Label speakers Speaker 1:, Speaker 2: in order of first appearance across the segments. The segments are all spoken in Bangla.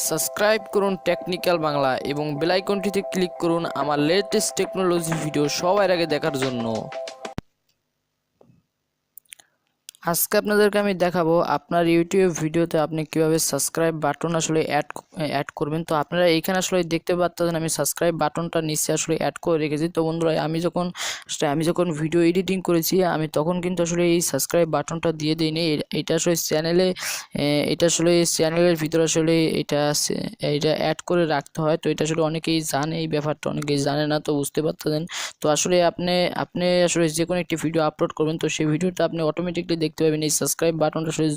Speaker 1: সাবস্ক্রাইব করুন টেকনিক্যাল বাংলা এবং বেল আইকনটিতে ক্লিক করুন আমার লেটেস্ট টেকনোলজি ভিডিও সবার আগে দেখার জন্য। আজকে আপনাদেরকে আমি দেখাবো আপনার ইউটিউব ভিডিওতে আপনি কিভাবে সাবস্ক্রাইব বাটন আসলে অ্যাড করবেন। তো আপনারা এইখানে আসলে দেখতে পাচ্ছেন আমি সাবস্ক্রাইব বাটনটা নিচে আসলে অ্যাড করে রেখেছি। তো বন্ধুরা আমি যখন ভিডিও এডিটিং করেছি আমি তখন কিন্তু আসলে এই সাবস্ক্রাইব বাটনটা দিয়ে দিইনি। এটা আসলে চ্যানেলের ভিতরে আসলে এটা অ্যাড করে রাখতে হয়। তো এটা আসলে অনেকেই জানে, এই ব্যাপারটা অনেকেই জানে না, তো বুঝতে পারতেছেন। তো আসলে আপনি আসলে যে কোনো একটি ভিডিও আপলোড করবেন, তো সেই ভিডিওটা আপনি অটোমেটিকলি দেখতে পাবেন এই সাবস্ক্রাইব বাটনটা আসলে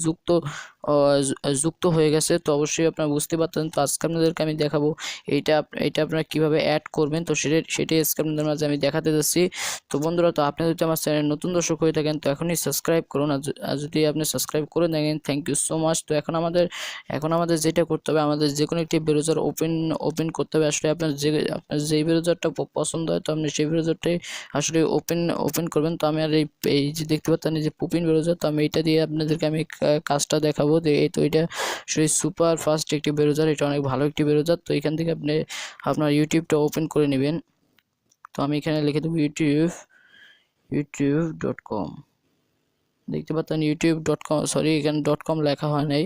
Speaker 1: যুক্ত হয়ে গেছে। তো অবশ্যই আপনারা বুঝতে পারতেন। তো আজকে আপনাদেরকে আমি দেখাবো এটা আপনারা কিভাবে অ্যাড করবেন। তো সেটাই আজকে আপনাদের মাঝে আমি দেখাতে যাচ্ছি। তো বন্ধুরা, তো আপনি যদি আমার চ্যানেল নতুন দর্শক হয়ে থাকেন তো এখনই সাবস্ক্রাইব করুন, আর যদি আপনি সাবস্ক্রাইব করে থাকেন থ্যাংক ইউ সো মাচ। তো এখন আমাদের যেটা করতে হবে, আমাদের যে কোনো একটি ব্রাউজার ওপেন করতে হবে। আসলে আপনার যেই ব্রাউজারটা পছন্দ হয় তো আপনি সেই ব্রাউজারটাই আসলে ওপেন করবেন। তো আমি আর এই যে দেখতে পাচ্ছেন এই যে পুপিন ব্রাউজার, তো আমি এটা দিয়ে আপনাদেরকে আমি কাজটা দেখাবো। তো এটা আসলে সুপার ফাস্ট একটি ব্রাউজার, এটা অনেক ভালো একটি ব্রাউজার। তো এখান থেকে আপনি আপনার ইউটিউবটা ওপেন করে নেবেন। তো আমি এখানে লিখে দেবো youtube.com। দেখতে পাচ্ছেন youtube.com, সরি এখানে .com লেখা হয় নাই।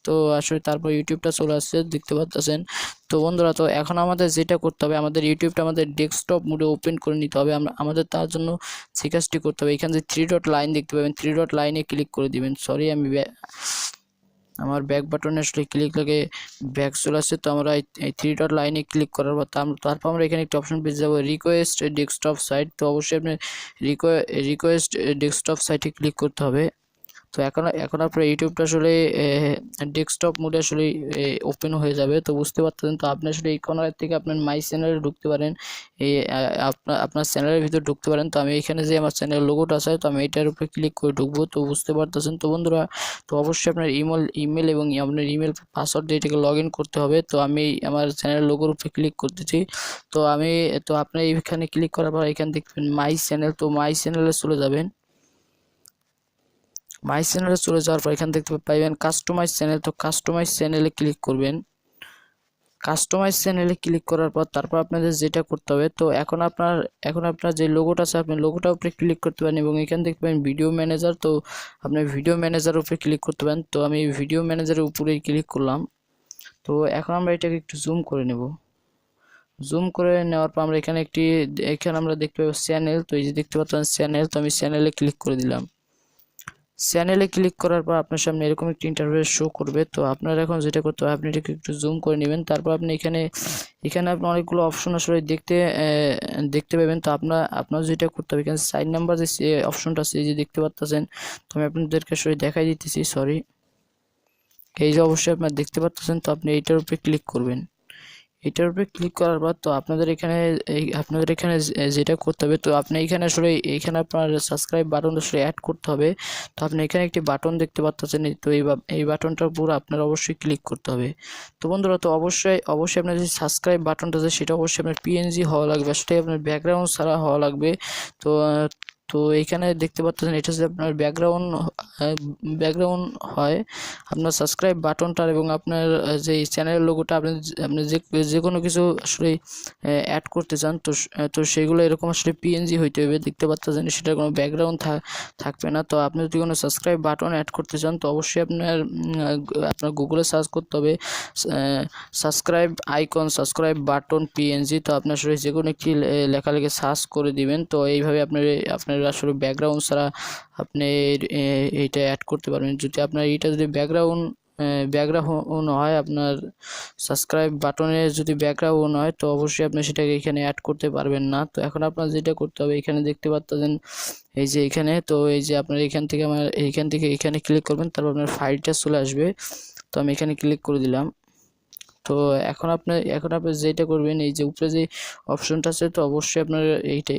Speaker 1: তো আসলে তারপর ইউটিউবটা চলে আসছে, দেখতে পাচ্ছেন। তো বন্ধুরা, তো এখন আমাদের যেটা করতে হবে, আমাদের ইউটিউবটা আমাদের ডেস্কটপ মোডে ওপেন করে নিতে হবে। আমাদের তার জন্য যে কাজটি করতে হবে, এখানে যে 3 ডট লাইন দেখতে পাবেন, 3 ডট লাইনে ক্লিক করে দিবেন। সরি আমি আমার ব্যাক বাটনে আসলে ক্লিক লাগে ব্যাক চলে আসছে। তো আমরা এই 3 ডট লাইনে ক্লিক করার পর তারপর আমরা এখানে একটা অপশন পেয়ে যাবো রিকোয়েস্ট ডেস্কটপ সাইট। তো অবশ্যই আপনি রিকোয়েস্ট ডেস্কটপ সাইটে ক্লিক করতে হবে। তো এখন আপনার ইউটিউবটা আসলে ডেস্কটপ মোডে আসলে ওপেন হয়ে যাবে। তো বুঝতে পারতেছেন। তো আপনি আসলে এই কর্নার থেকে আপনার মাই চ্যানেলে ঢুকতে পারেন, এই আপনার চ্যানেলের ভিতরে ঢুকতে পারেন। তো আমি এখানে যে আমার চ্যানেল লোগোটা আছে, তো আমি এটার উপরে ক্লিক করে ঢুকবো। তো বুঝতে পারতেছেন। তো বন্ধুরা, তো অবশ্যই আপনার ইমেল এবং আপনার ইমেল পাসওয়ার্ড দিয়ে এটাকে লগ ইন করতে হবে। তো আমি আমার চ্যানেল লোগোর উপরে ক্লিক করতেছি। তো আপনি এখানে ক্লিক করার পর এখানে দেখবেন মাই চ্যানেল। তো মাই চ্যানেলে চলে যাবেন। মাই চ্যানেলে চলে যাওয়ার পর এখান থেকে পাইবেন কাস্টমাইজ চ্যানেল। তো কাস্টমাইজ চ্যানেলে ক্লিক করবেন। কাস্টমাইজ চ্যানেলে ক্লিক করার পর তারপর আপনাদের যেটা করতে হবে, তো এখন আপনার যে লোগোটা আছে আপনি লোগোটার উপরে ক্লিক করতে পারেন এবং এখান থেকে পাবেন ভিডিও ম্যানেজার। তো আপনি ভিডিও ম্যানেজারের উপরে ক্লিক করতে পারেন। তো আমি ভিডিও ম্যানেজারের উপরেই ক্লিক করলাম। তো এখন আমরা এটাকে একটু জুম করে নেব। জুম করে নেওয়ার পর আমরা এখানে আমরা দেখতে পাবো চ্যানেল। তো এই যে দেখতে পাচ্ছেন চ্যানেল, তো আমি চ্যানেলে ক্লিক করে দিলাম। চ্যানেলে ক্লিক করার পর আপনার সামনে এরকম একটি ইন্টারফেস শো করবে। তো আপনার এখন যেটা করতে হবে, আপনি এটাকে একটু জুম করে নেবেন। তারপর আপনি এখানে আপনি অনেকগুলো অপশন আসলে দেখতে পাবেন। তো আপনার যেটা করতে হবে, এখানে সাইন নাম্বার যে অপশনটা আছে, এই যে দেখতে পাচ্ছেন। তো আমি আপনাদেরকে আসলে দেখাই দিতেছি, সরি। এই যে অবশ্যই আপনারা দেখতে পাচ্ছেন। তো আপনি এইটার উপরে ক্লিক করবেন। এটার উপরে ক্লিক করার পর তো আপনাদের এখানে যেটা করতে হবে, তো আপনি এইখানে আপনার সাবস্ক্রাইব বাটন আসলে অ্যাড করতে হবে। তো আপনি এখানে একটি বাটন দেখতে পাচ্ছেন, তো এই বাটনটার উপর আপনার অবশ্যই ক্লিক করতে হবে। তো বন্ধুরা, তো অবশ্যই আপনার যে সাবস্ক্রাইব বাটনটা আছে সেটা অবশ্যই আপনার পিএনজি হওয়া লাগবে, সেটাই আপনার ব্যাকগ্রাউন্ড ছাড়া হওয়া লাগবে। তো তো এইখানে দেখতে পাচ্ছেন এটা হচ্ছে আপনার ব্যাকগ্রাউন্ড হয় আপনার সাবস্ক্রাইব বাটনটার এবং আপনার যে চ্যানেলের লোগোটা আপনি যে কোনো কিছু আসলে অ্যাড করতে চান। তো সেগুলো এরকম আসলে পিএনজি হইতে হবে, দেখতে পাচ্ছেন সেটার কোনো ব্যাকগ্রাউন্ড থাকবে না। তো আপনি যদি কোনো সাবস্ক্রাইব বাটন অ্যাড করতে চান তো অবশ্যই আপনার গুগলে সার্চ করতে হবে সাবস্ক্রাইব বাটন পিএনজি। তো আপনার আসলে যে কোনো একটি লেখা লিখে সার্চ করে দিবেন। তো এইভাবে আপনার আসলে ব্যাকগ্রাউন্ড ছাড়া আপনি এইটা অ্যাড করতে পারবেন। যদি আপনার এইটা যদি ব্যাকগ্রাউন্ড হয়, আপনার সাবস্ক্রাইব বাটনে যদি ব্যাকগ্রাউন্ড হয় তো অবশ্যই আপনি সেটাকে এখানে অ্যাড করতে পারবেন না। তো এখন আপনার যেটা করতে হবে, এখানে দেখতে পাচ্ছেন এই যে এখানে, তো এই যে আপনার এখানে ক্লিক করবেন। তারপর আপনার ফাইলটা চলে আসবে। তো আমি এখানে ক্লিক করে দিলাম। তো এখন আপনি যেটা করবেন, এই যে উপরে যে অপশনটা আছে, তো অবশ্যই আপনার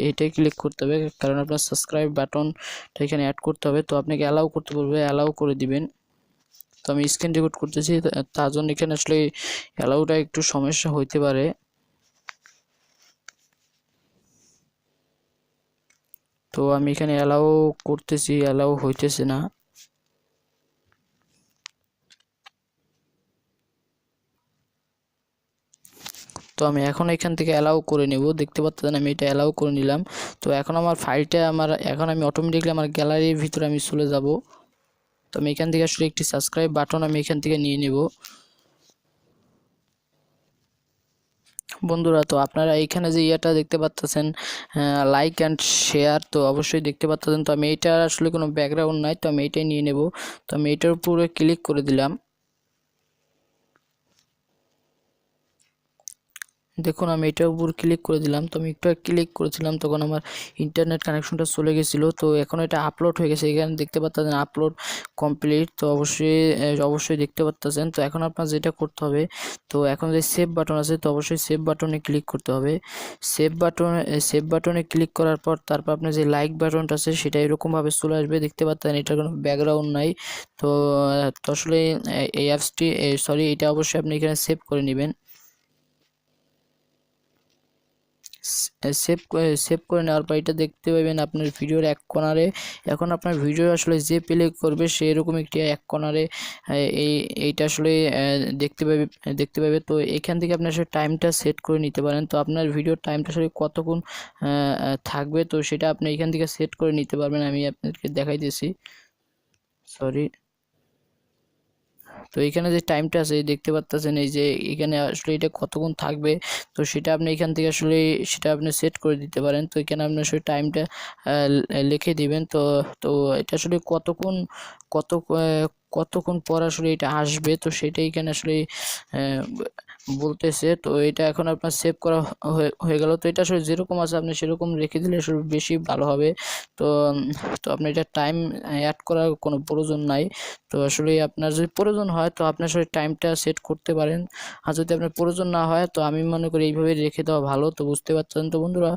Speaker 1: এইটাই ক্লিক করতে হবে, কারণ আপনার সাবস্ক্রাইব বাটনটা এখানে অ্যাড করতে হবে। তো আপনাকে অ্যালাউ করতে বলবে, অ্যালাউ করে দিবেন। তো আমি স্ক্রিন রেকর্ড করতেছি, তার জন্য এখানে আসলে অ্যালাউটা একটু সমস্যা হইতে পারে। তো আমি এখানে অ্যালাউ করতেছি, অ্যালাউ হইতেছে না। তো আমি এখন এখান থেকে অ্যালাউ করে নেব, দেখতে পাচ্ছেন আমি এটা অ্যালাউ করে নিলাম। তো এখন আমার ফাইলটা এখন আমি অটোমেটিকলি আমার গ্যালারির ভিতরে আমি চলে যাব। তো আমি এখান থেকে আসলে একটি সাবস্ক্রাইব বাটন আমি এখান থেকে নিয়ে নেব বন্ধুরা। তো আপনারা এইখানে যে ইয়েটা দেখতে পাচ্ছেন লাইক অ্যান্ড শেয়ার, তো অবশ্যই দেখতে পাচ্ছেন। তো আমি এইটার আসলে কোনো ব্যাকগ্রাউন্ড নাই, তো আমি এইটাই নিয়ে নেব। তো আমি এইটার উপরে ক্লিক করে দিলাম। দেখুন আমি এটার উপর ক্লিক করে দিলাম। তো আমি একটু ক্লিক করেছিলাম তখন আমার ইন্টারনেট কানেকশনটা চলে গেছিলো। তো এখন এটা আপলোড হয়ে গেছে, এখানে দেখতে পাচ্ছেন আপলোড কমপ্লিট। তো অবশ্যই দেখতে পাচ্ছেন। তো এখন আপনার যেটা করতে হবে, তো এখন যে সেভ বাটন আছে, তো অবশ্যই সেভ বাটনে ক্লিক করতে হবে। সেভ বাটনে ক্লিক করার পর তারপর আপনার যে লাইক বাটনটা আছে সেটা এরকমভাবে চলে আসবে, দেখতে পাচ্ছেন এটার কোনো ব্যাকগ্রাউন্ড নাই। তো আসলে এই অ্যাপসটি এটা অবশ্যই আপনি এখানে সেভ করে নেবেন। সেভ করে নেওয়ার পর এটা দেখতে পাবেন আপনার ভিডিওর এক কোণারে। এখন আপনার ভিডিও আসলে যে প্লে করবে সেরকম একটি এক কোণারে এইটা আসলে দেখতে পাবে। তো এখান থেকে আপনি আসলে টাইমটা সেট করে নিতে পারেন। তো আপনার ভিডিওর টাইমটা আসলে কতক্ষণ থাকবে, তো সেটা আপনি এখান থেকে সেট করে নিতে পারবেন। আমি আপনাদেরকে দেখাইতেছি, সরি। তো এখানে যে টাইমটা আছে দেখতে পাচ্ছেন, এই যে এখানে আসলে এটা কতক্ষণ থাকবে, তো সেটা আপনি এখান থেকে আসলে সেটা আপনি সেট করে দিতে পারেন। তো এখানে আপনি আসলে টাইমটা লিখে দিবেন। তো তো এটা আসলে কতক্ষণ পর আসলে এটা আসবে, তো সেটা এখানে আসলে বলতেছে। তো এটা এখন আপনার সেভ করা হয়ে গেল। তো এটা আসলে যেরকম আছে আপনি সেরকম রেখে দিলে আসলে বেশি ভালো হবে। তো তো আপনি এটা টাইম অ্যাড করার কোনো প্রয়োজন নাই। তো আসলে আপনার যদি প্রয়োজন হয় তো আপনি আসলে টাইমটা সেট করতে পারেন, আর যদি আপনার প্রয়োজন না হয় তো আমি মনে করি এইভাবে রেখে দেওয়া ভালো। তো বুঝতে পারছেন তো বন্ধুরা,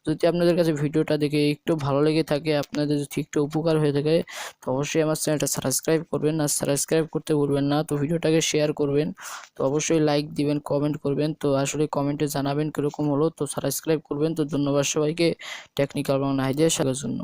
Speaker 1: যদি আপনাদের কাছে ভিডিওটা দেখে একটু ভালো লেগে থাকে, আপনাদের যদি একটু উপকার হয়ে থাকে, তো অবশ্যই আমার চ্যানেলটা সাবস্ক্রাইব করবেন, আর সাবস্ক্রাইব করতে ভুলবেন না। তো ভিডিওটাকে শেয়ার করবেন, তো অবশ্যই লাইক দিবেন, কমেন্ট করবেন। তো আসলে কমেন্টে জানাবেন কীরকম হলো। তো সাবস্ক্রাইব করবেন। তো ধন্যবাদ সবাইকে টেকনিক্যাল বাংলা আইডিয়া শেখার জন্য।